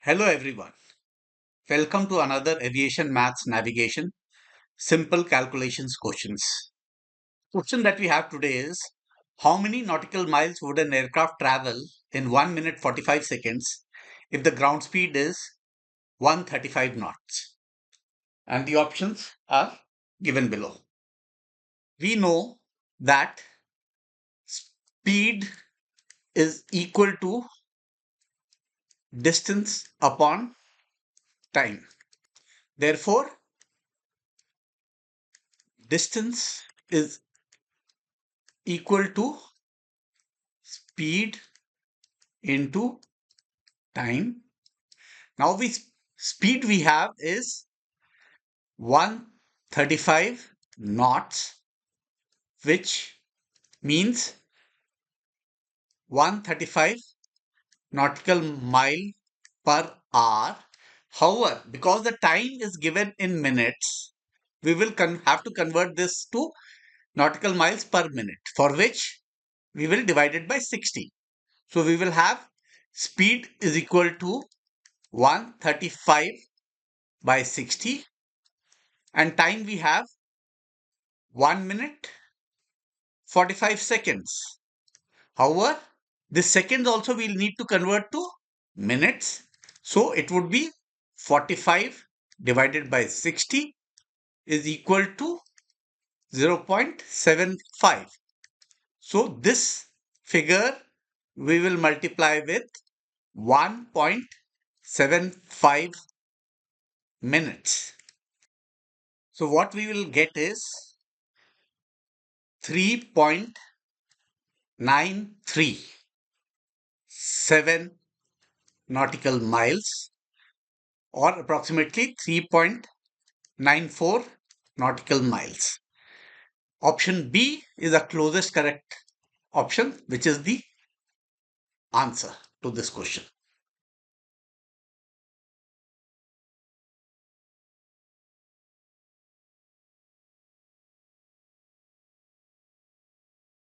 Hello everyone. Welcome to another Aviation Maths Navigation Simple Calculations questions. Question that we have today is, how many nautical miles would an aircraft travel in 1 minute 45 seconds if the ground speed is 135 knots? And the options are given below. We know that speed is equal to distance upon time. Therefore, distance is equal to speed into time. Now speed we have is 135 knots, which means 135 nautical mile per hour. However, because the time is given in minutes, we will have to convert this to nautical miles per minute, for which we will divide it by 60. So we will have speed is equal to 135 by 60, and time we have 1 minute 45 seconds. However, this seconds also we'll need to convert to minutes. So it would be 45 divided by 60 is equal to 0.75. So this figure we will multiply with 1.75 minutes. So what we will get is 3.937 nautical miles, or approximately 3.94 nautical miles. Option B is the closest correct option, which is the answer to this question.